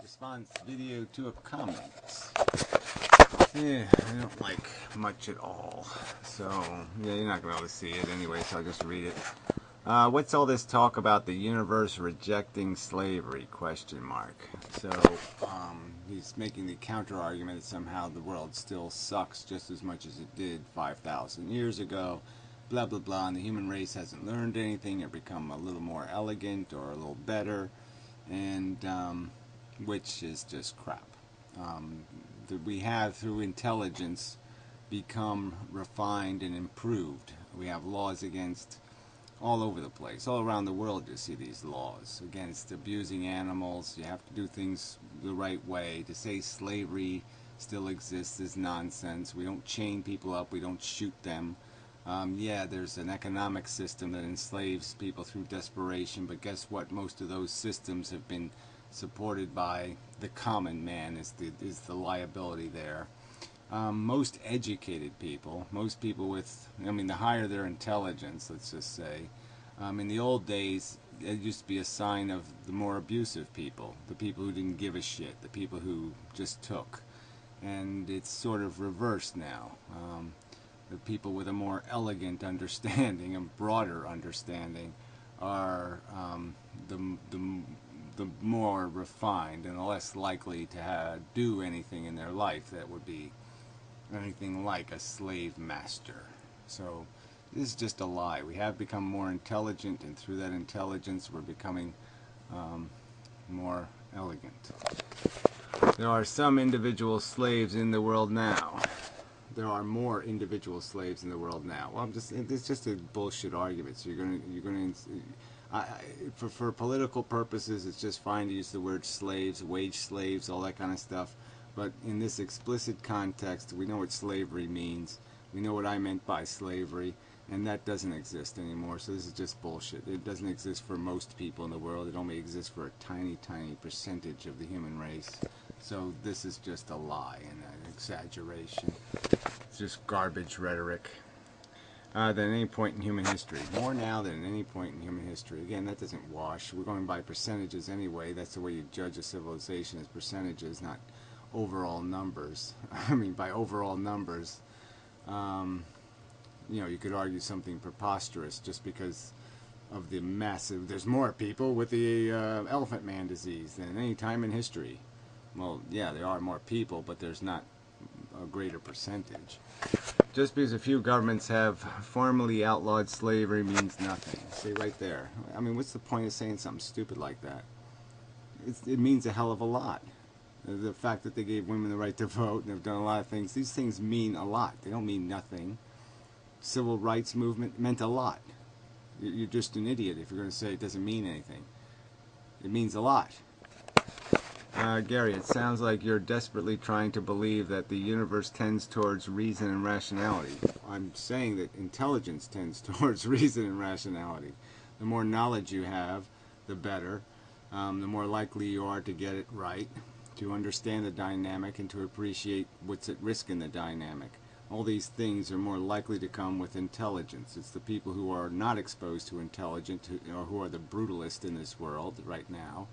response video to a comment. Yeah, I don't like much at all. So, yeah, you're not going to be able to see it anyway, so I'll just read it. What's all this talk about the universe rejecting slavery? Question mark. So, he's making the counter argument that somehow the world still sucks just as much as it did 5,000 years ago. Blah, blah, blah, and the human race hasn't learned anything or become a little more elegant or a little better, and which is just crap. That we have, through intelligence, become refined and improved. We have laws against all over the place. All around the world you see these laws against abusing animals. You have to do things the right way. To say slavery still exists is nonsense. We don't chain people up. We don't shoot them. Yeah, there's an economic system that enslaves people through desperation, but guess what? Most of those systems have been supported by the common man is the liability there. Most educated people, most people with, I mean, the higher their intelligence, let's just say, in the old days, it used to be a sign of the more abusive people, the people who didn't give a shit, the people who just took. And it's sort of reversed now. The people with a more elegant understanding and broader understanding are the more refined and less likely to do anything in their life that would be anything like a slave master. So this is just a lie. We have become more intelligent, and through that intelligence we're becoming more elegant. There are some individual slaves in the world now. There are more individual slaves in the world now. Well, it's just a bullshit argument. So for political purposes, it's just fine to use the word slaves, wage slaves, all that kind of stuff. But in this explicit context, we know what slavery means. We know what I meant by slavery, and that doesn't exist anymore. So this is just bullshit. It doesn't exist for most people in the world. It only exists for a tiny, tiny percentage of the human race. So this is just a lie and an exaggeration. It's just garbage rhetoric. Than any point in human history. More now than any point in human history. Again, that doesn't wash. We're going by percentages anyway. That's the way you judge a civilization, is percentages, not overall numbers. I mean, by overall numbers, you know, you could argue something preposterous just because of the massive, there's more people with the elephant man disease than any time in history. Well, yeah, there are more people, but there's not a greater percentage. Just because a few governments have formally outlawed slavery means nothing. See right there. I mean, what's the point of saying something stupid like that? It means a hell of a lot. The fact that they gave women the right to vote and have done a lot of things, these things mean a lot. They don't mean nothing. Civil rights movement meant a lot. You're just an idiot if you're going to say it doesn't mean anything. It means a lot. Gary, it sounds like you're desperately trying to believe that the universe tends towards reason and rationality. I'm saying that intelligence tends towards reason and rationality. The more knowledge you have, the better. The more likely you are to get it right, to understand the dynamic, and to appreciate what's at risk in the dynamic. All these things are more likely to come with intelligence. It's the people who are not exposed to intelligence, or who are the brutalist in this world right now.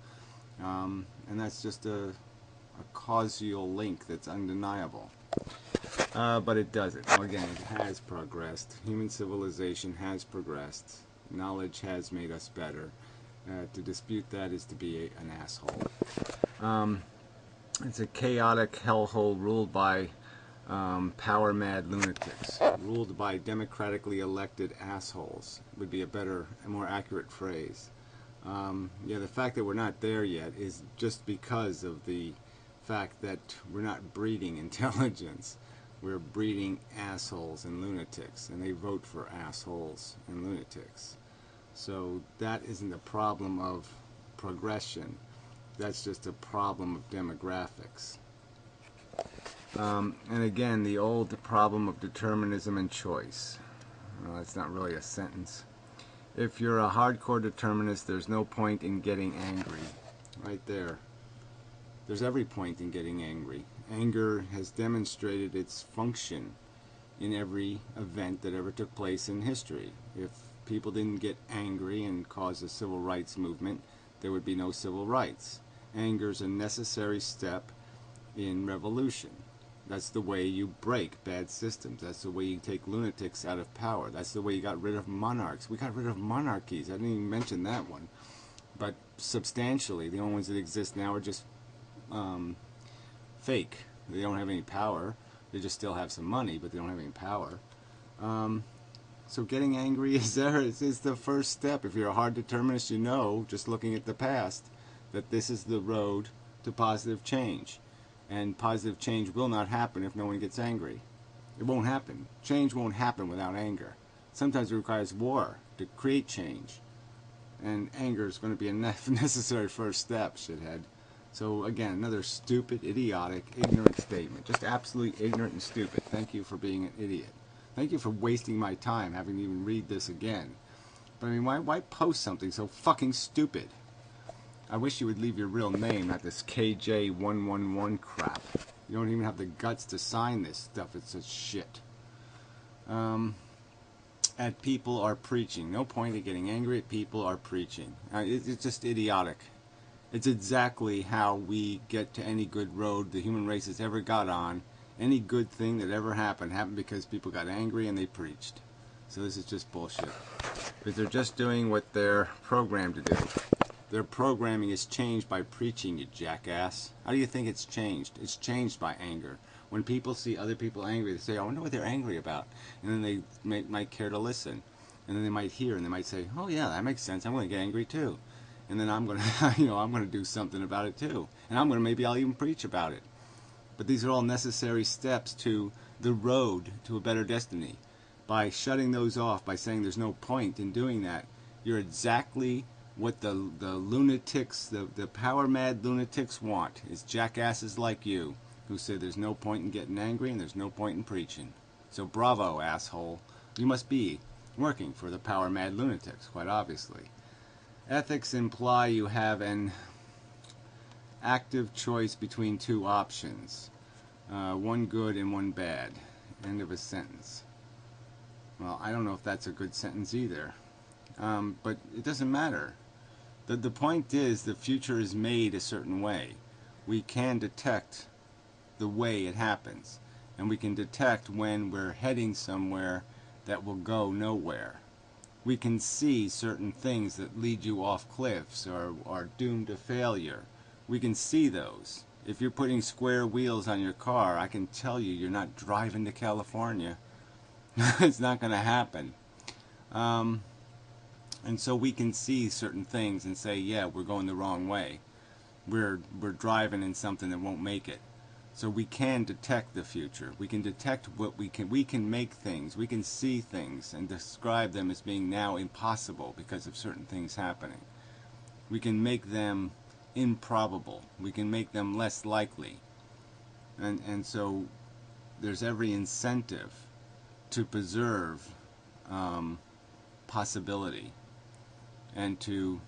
And that's just a causal link that's undeniable. But it doesn't. Well, again, it has progressed. Human civilization has progressed. Knowledge has made us better. To dispute that is to be an asshole. It's a chaotic hellhole ruled by power-mad lunatics. Ruled by democratically elected assholes would be a better and more accurate phrase. Yeah, the fact that we're not there yet is just because of the fact that we're not breeding intelligence. We're breeding assholes and lunatics, and they vote for assholes and lunatics. So that isn't a problem of progression. That's just a problem of demographics. And again, the old problem of determinism and choice. That's not really a sentence. If you're a hardcore determinist, there's no point in getting angry. Right there. There's every point in getting angry. Anger has demonstrated its function in every event that ever took place in history. If people didn't get angry and cause a civil rights movement, there would be no civil rights. Anger is a necessary step in revolution. That's the way you break bad systems. That's the way you take lunatics out of power. That's the way you got rid of monarchs. We got rid of monarchies. I didn't even mention that one. But substantially, the only ones that exist now are just fake. They don't have any power. They just still have some money, but they don't have any power. So getting angry is the first step. If you're a hard determinist, you know, just looking at the past, that this is the road to positive change. And positive change will not happen if no one gets angry. It won't happen. Change won't happen without anger. Sometimes it requires war to create change. And anger is going to be a necessary first step, shithead. So again, another stupid, idiotic, ignorant statement. Just absolutely ignorant and stupid. Thank you for being an idiot. Thank you for wasting my time having to even read this again. But I mean, why post something so fucking stupid? I wish you would leave your real name, not this KJ111 crap. You don't even have the guts to sign this stuff. It's such shit. At people are preaching. No point in getting angry at people are preaching. It's just idiotic. It's exactly how we get to any good road the human race has ever got on. Any good thing that ever happened because people got angry and they preached. So this is just bullshit. Because they're just doing what they're programmed to do. Their programming is changed by preaching, you jackass. How do you think it's changed? It's changed by anger. When people see other people angry, they say, I wonder what they're angry about. And then they might care to listen. And then they might hear and they might say, oh yeah, that makes sense. I'm going to get angry too. And then I'm going to, I'm going to do something about it too. And maybe I'll even preach about it. But these are all necessary steps to the road to a better destiny. By shutting those off, by saying there's no point in doing that, you're exactly what the lunatics, the power-mad lunatics want, is jackasses like you, who say there's no point in getting angry and there's no point in preaching. So bravo, asshole. You must be working for the power-mad lunatics, quite obviously. Ethics imply you have an active choice between two options. One good and one bad. End of a sentence. Well, I don't know if that's a good sentence either. But it doesn't matter. The point is the future is made a certain way. We can detect the way it happens. And we can detect when we're heading somewhere that will go nowhere. We can see certain things that lead you off cliffs or are doomed to failure. We can see those. If you're putting square wheels on your car, I can tell you you're not driving to California. It's not going to happen. And so we can see certain things and say, yeah, we're going the wrong way. We're driving in something that won't make it. So we can detect the future. We can detect what we can make things. We can see things and describe them as being now impossible because of certain things happening. We can make them improbable. We can make them less likely. And so there's every incentive to preserve possibility and to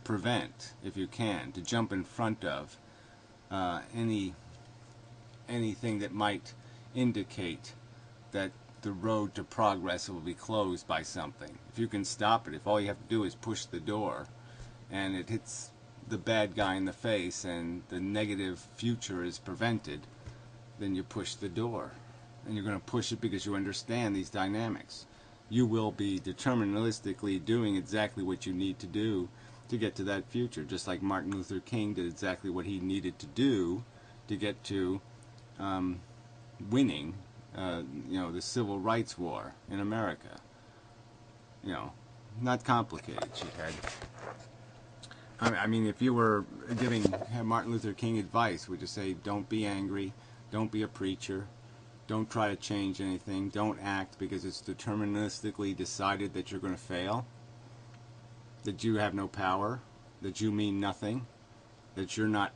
prevent, if you can, to jump in front of anything that might indicate that the road to progress will be closed by something. If you can stop it, if all you have to do is push the door and it hits the bad guy in the face and the negative future is prevented, then you push the door. And you're going to push it because you understand these dynamics. You will be deterministically doing exactly what you need to do to get to that future, just like Martin Luther King did exactly what he needed to do to get to winning the civil rights war in America. Not complicated, shithead. I mean, if you were giving Martin Luther King advice, would you say, don't be angry, don't be a preacher, don't try to change anything, don't act because it's deterministically decided that you're going to fail, that you have no power, that you mean nothing, that you're not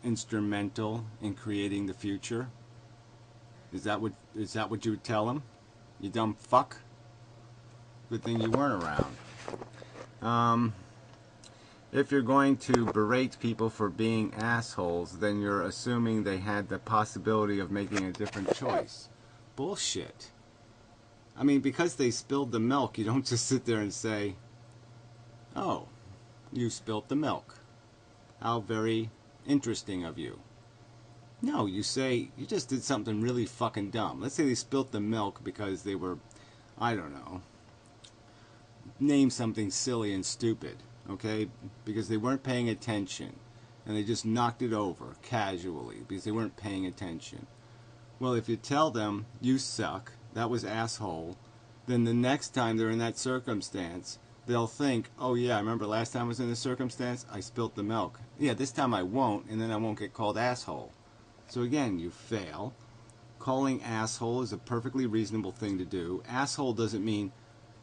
instrumental in creating the future? Is that what you would tell him? You dumb fuck? Good thing you weren't around. If you're going to berate people for being assholes, then you're assuming they had the possibility of making a different choice. Bullshit. I mean, because they spilled the milk, you don't just sit there and say, oh, you spilled the milk. How very interesting of you. No, you say you just did something really fucking dumb. Let's say they spilt the milk because they were, I don't know, name something silly and stupid, okay? Because they weren't paying attention. And they just knocked it over casually because they weren't paying attention. Well, if you tell them, you suck, that was asshole, then the next time they're in that circumstance, they'll think, oh yeah, I remember last time I was in this circumstance, I spilt the milk. Yeah, this time I won't, and then I won't get called asshole. So again, you fail. Calling asshole is a perfectly reasonable thing to do. Asshole doesn't mean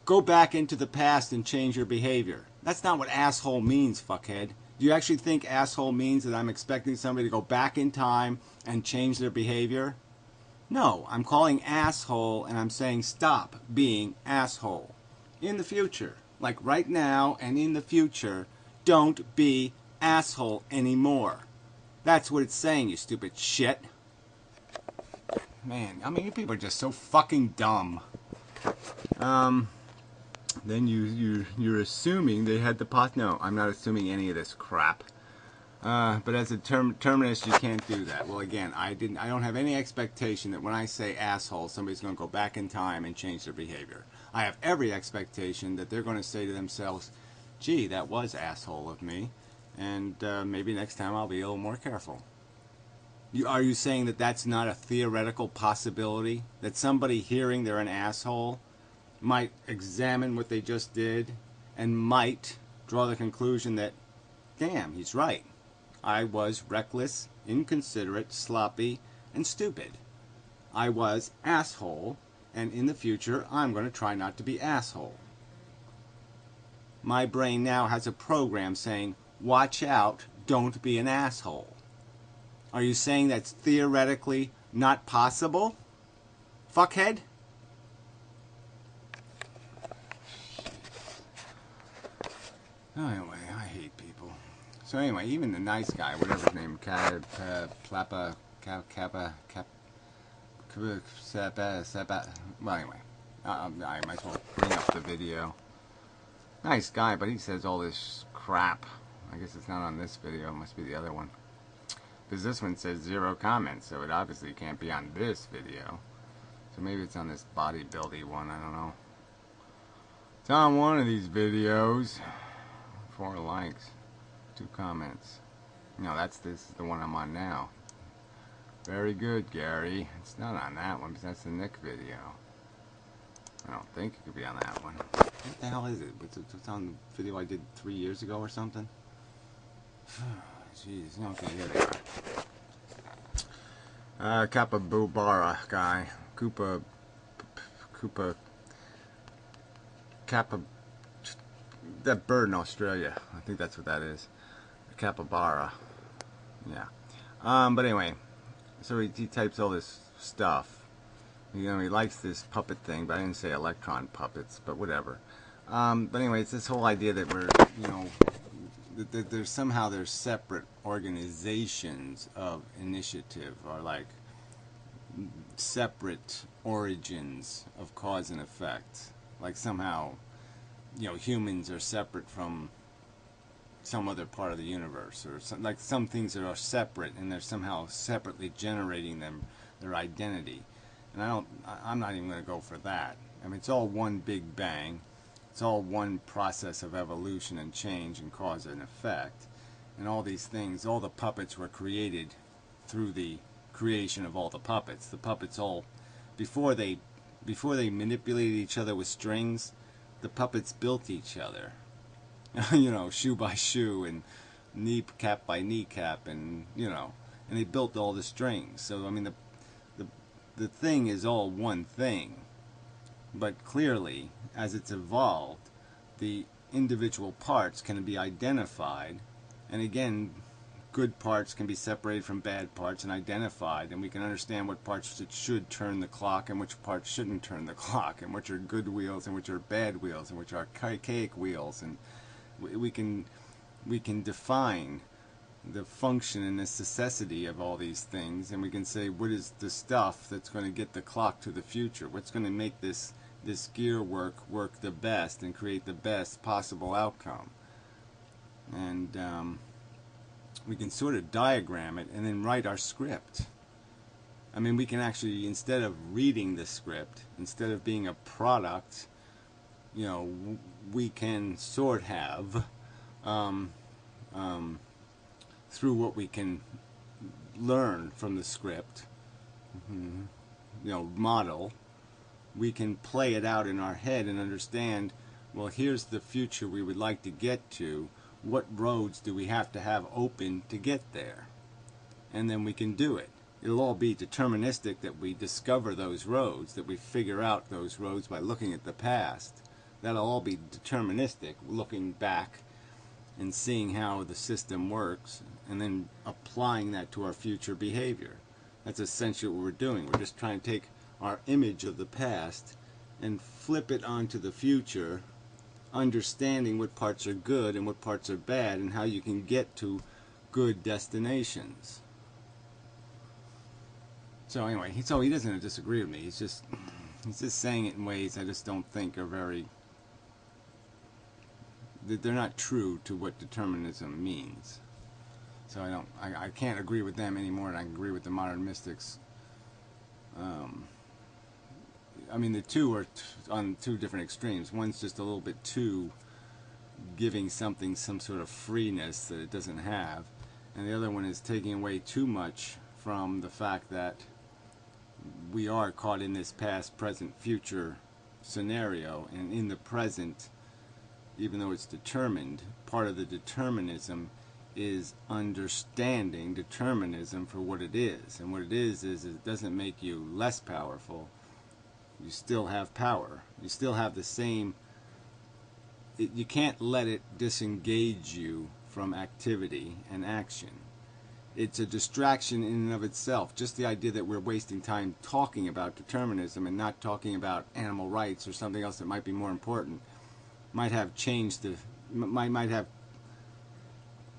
go back into the past and change your behavior. That's not what asshole means, fuckhead. Do you actually think asshole means that I'm expecting somebody to go back in time and change their behavior? No, I'm calling asshole and I'm saying stop being asshole. In the future, like right now and in the future, don't be asshole anymore. That's what it's saying, you stupid shit. Man, I mean, you people are just so fucking dumb. Then you're assuming they had the pot. No, I'm not assuming any of this crap. But as a terminist, you can't do that. Well, again, I don't have any expectation that when I say asshole, somebody's going to go back in time and change their behavior. I have every expectation that they're going to say to themselves, gee, that was asshole of me, and maybe next time I'll be a little more careful. Are you saying that that's not a theoretical possibility? That somebody hearing they're an asshole might examine what they just did and might draw the conclusion that, damn, he's right. I was reckless, inconsiderate, sloppy, and stupid. I was asshole, and in the future, I'm going to try not to be asshole. My brain now has a program saying, watch out, don't be an asshole. Are you saying that's theoretically not possible? Fuckhead? Anyway, I hate people. So anyway, even the nice guy, whatever his name, well anyway, I might as well bring up the video. Nice guy, but he says all this crap. I guess it's not on this video, it must be the other one. Because this one says 0 comments, so it obviously can't be on this video. So maybe it's on this bodybuilding one, I don't know. It's on one of these videos. 4 likes, 2 comments. No, this is the one I'm on now. Very good, Gary. It's not on that one, because that's the Nick video. I don't think it could be on that one. What the hell is it? It's on the video I did 3 years ago or something? Jeez, okay, here they are. Capybara guy. That bird in Australia. I think that's what that is. A capybara. Yeah. But anyway, so he types all this stuff. You know, he likes this puppet thing, but I didn't say electron puppets, but whatever. But anyway, it's this whole idea that we're, you know, that there's separate organizations of initiative, or like separate origins of cause and effect. Like somehow, you know, humans are separate from some other part of the universe, or like some things that are separate and they're somehow separately generating their identity. And I'm not even going to go for that. I mean, it's all one big bang. It's all one process of evolution and change and cause and effect. And all these things, all the puppets were created through the creation of all the puppets. The puppets all, before they manipulated each other with strings, the puppets built each other. You know, shoe by shoe and kneecap by kneecap, and you know, and they built all the strings. So I mean, the thing is all one thing, but clearly, as it's evolved, the individual parts can be identified, and again, good parts can be separated from bad parts and identified, and we can understand what parts should turn the clock and which parts shouldn't turn the clock, and which are good wheels and which are bad wheels and which are archaic wheels, and we can define the function and the necessity of all these things, and we can say what is the stuff that's going to get the clock to the future, what's going to make this gear work the best and create the best possible outcome. And we can sort of diagram it and then write our script. I mean, we can actually, instead of reading the script, instead of being a product, you know, we can through what we can learn from the script, you know, model, we can play it out in our head and understand, well, here's the future we would like to get to. What roads do we have to have open to get there? And then we can do it. It'll all be deterministic, that we discover those roads, that we figure out those roads by looking at the past. That'll all be deterministic, looking back and seeing how the system works, and then applying that to our future behavior. That's essentially what we're doing. We're just trying to take our image of the past and flip it onto the future, understanding what parts are good and what parts are bad, and how you can get to good destinations. So anyway, he doesn't disagree with me. He's just saying it in ways I just don't think are very, they're not true to what determinism means. So I can't agree with them any more than I can agree with the modern mystics. I mean, the two are on two different extremes. One's just a little bit too giving something some sort of freeness that it doesn't have, and the other one is taking away too much from the fact that we are caught in this past, present, future scenario, and in the present, even though it's determined, part of the determinism is understanding determinism for what it is. And what it is it doesn't make you less powerful. You still have power. You still have the same. You can't let it disengage you from activity and action. It's a distraction in and of itself. Just the idea that we're wasting time talking about determinism and not talking about animal rights or something else that might be more important might have changed the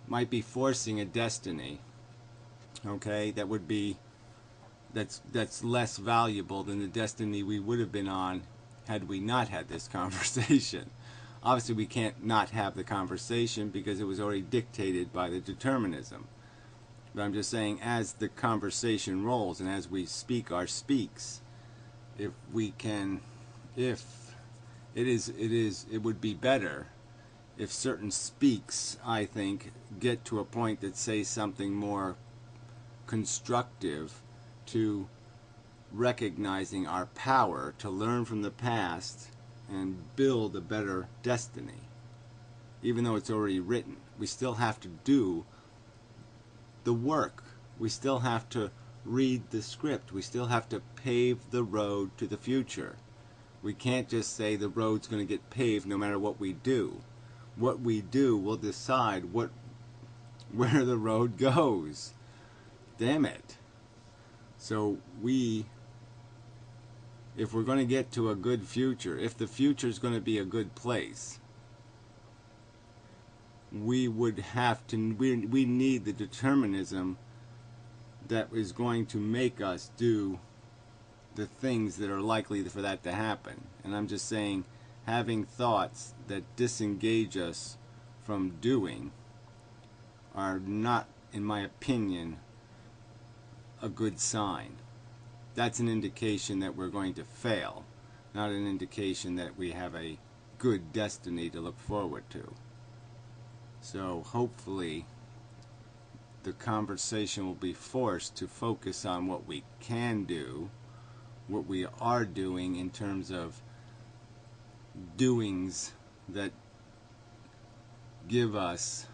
might be forcing a destiny, okay, that would be that's less valuable than the destiny we would have been on had we not had this conversation. Obviously we can't not have the conversation because it was already dictated by the determinism. But I'm just saying, as the conversation rolls and as we speak our speaks, it would be better if certain speaks, I think, get to a point that say something more constructive to recognizing our power to learn from the past and build a better destiny. Even though it's already written, we still have to do the work. We still have to read the script. We still have to pave the road to the future. We can't just say the road's going to get paved no matter what we do. What we do will decide where the road goes. Damn it. So if we're going to get to a good future, if the future is going to be a good place, we need the determinism that is going to make us do the things that are likely for that to happen. And I'm just saying, having thoughts that disengage us from doing are not, in my opinion, a good sign. That's an indication that we're going to fail, not an indication that we have a good destiny to look forward to. So hopefully the conversation will be forced to focus on what we can do, what we are doing in terms of doings that give us,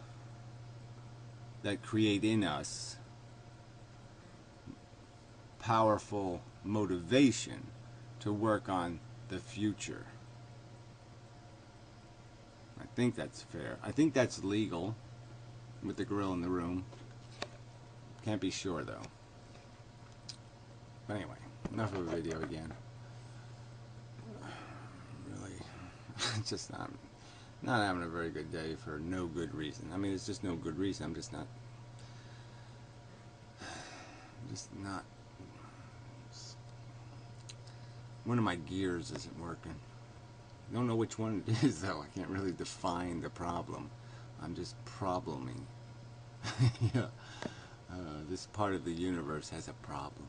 that create in us powerful motivation to work on the future. I think that's fair. I think that's legal with the gorilla in the room. Can't be sure though. But anyway, enough of a video again. Really, just not having a very good day for no good reason. I mean, it's just no good reason. I'm just not. One of my gears isn't working. I don't know which one it is though. I can't really define the problem. I'm just probleming. Yeah. This part of the universe has a problem.